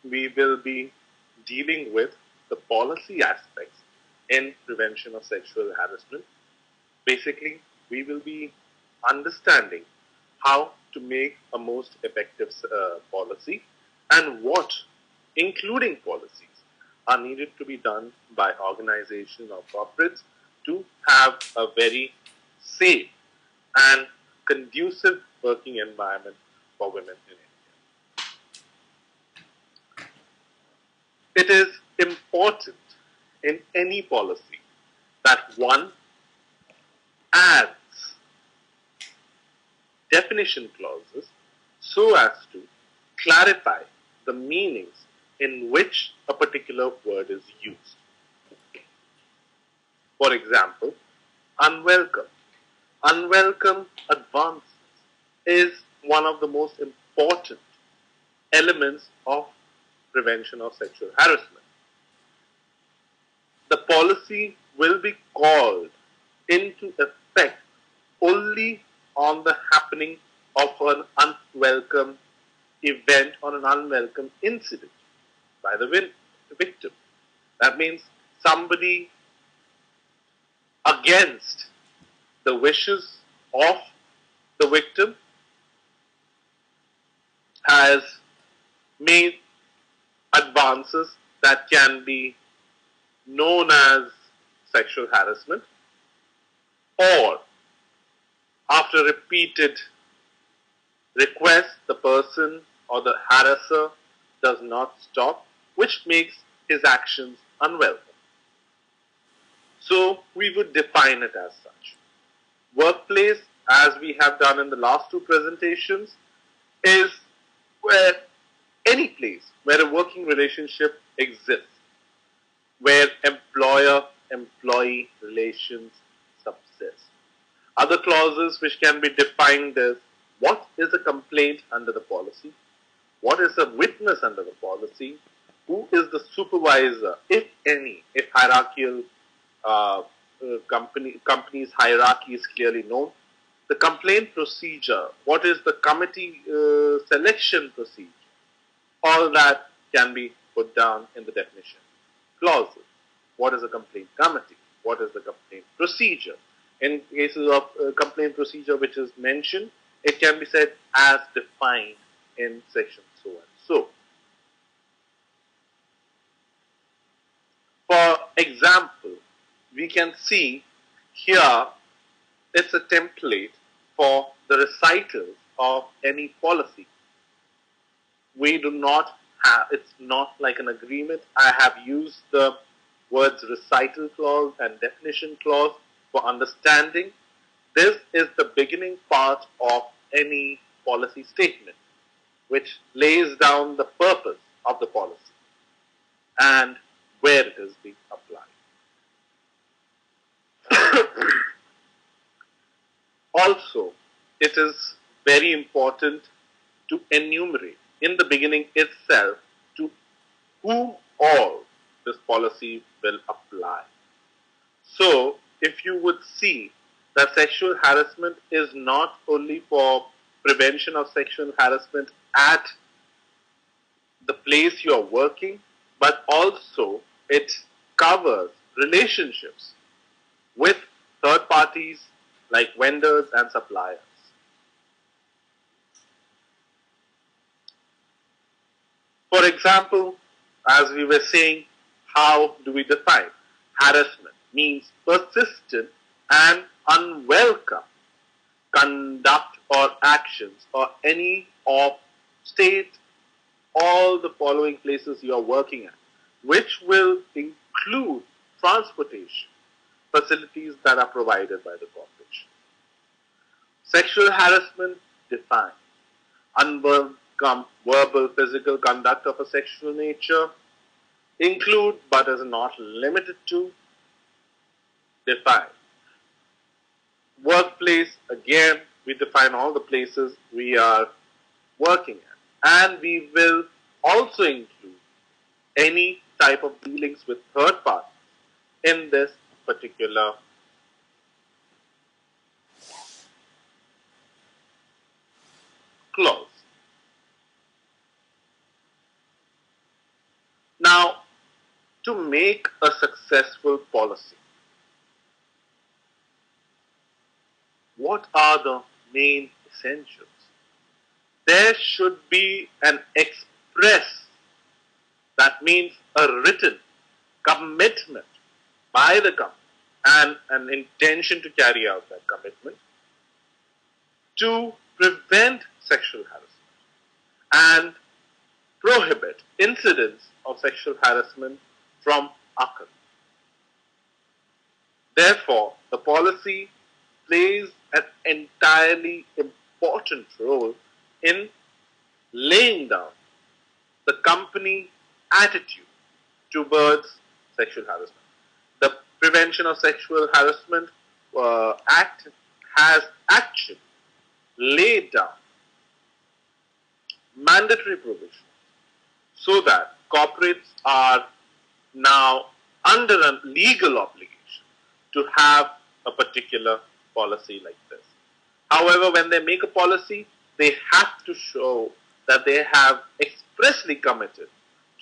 we will be dealing with the policy aspects in prevention of sexual harassment. Basically, we will be understanding how to make a most effective policy and what, including policies, are needed to be done by organizations or corporates to have a very safe and conducive working environment for women in India. It is important in any policy that one adds definition clauses so as to clarify the meanings in which a particular word is used. For example, unwelcome. Unwelcome advances is one of the most important elements of prevention of sexual harassment. The policy will be called into effect only on the happening of an unwelcome event or an unwelcome incident by the victim. That means somebody against the wishes of the victim has made advances that can be known as sexual harassment, or after repeated requests, the person or the harasser does not stop, which makes his actions unwelcome. So we would define it as such. Workplace, as we have done in the last two presentations, is where any place where a working relationship exists, where employer-employee relations subsist. Other clauses which can be defined as what is a complaint under the policy, what is a witness under the policy, who is the supervisor, if any, if hierarchical company's hierarchy is clearly known, the complaint procedure, what is the committee selection procedure, all that can be put down in the definition clauses. What is a complaint committee? What is the complaint procedure? In cases of complaint procedure which is mentioned, it can be said as defined in section so and so. For example, we can see here it's a template for the recitals of any policy. We do not have, it's not like an agreement. I have used the words recital clause and definition clause for understanding. This is the beginning part of any policy statement, which lays down the purpose of the policy and where it is being applied. Also, it is very important to enumerate in the beginning itself to whom all this policy will apply. So, if you would see that sexual harassment is not only for prevention of sexual harassment at the place you are working, but also it covers relationships with third parties like vendors and suppliers. For example, as we were saying, how do we define? Harassment means persistent and unwelcome conduct or actions or any of state all the following places you are working at, which will include transportation facilities that are provided by the corporation. Sexual harassment defined. Unwelcome verbal, physical conduct of a sexual nature include but is not limited to define. Workplace, again, we define all the places we are working at, and we will also include any type of dealings with third parties in this particular clause. to make a successful policy, what are the main essentials? There should be an express, that means a written commitment by the company and an intention to carry out that commitment to prevent sexual harassment and prohibit incidents of sexual harassment from occurring. Therefore, the policy plays an entirely important role in laying down the company attitude towards sexual harassment. The Prevention of Sexual Harassment Act has actually laid down mandatory provisions so that corporates are now under a legal obligation to have a particular policy like this. However, when they make a policy, they have to show that they have expressly committed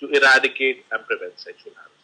to eradicate and prevent sexual harassment.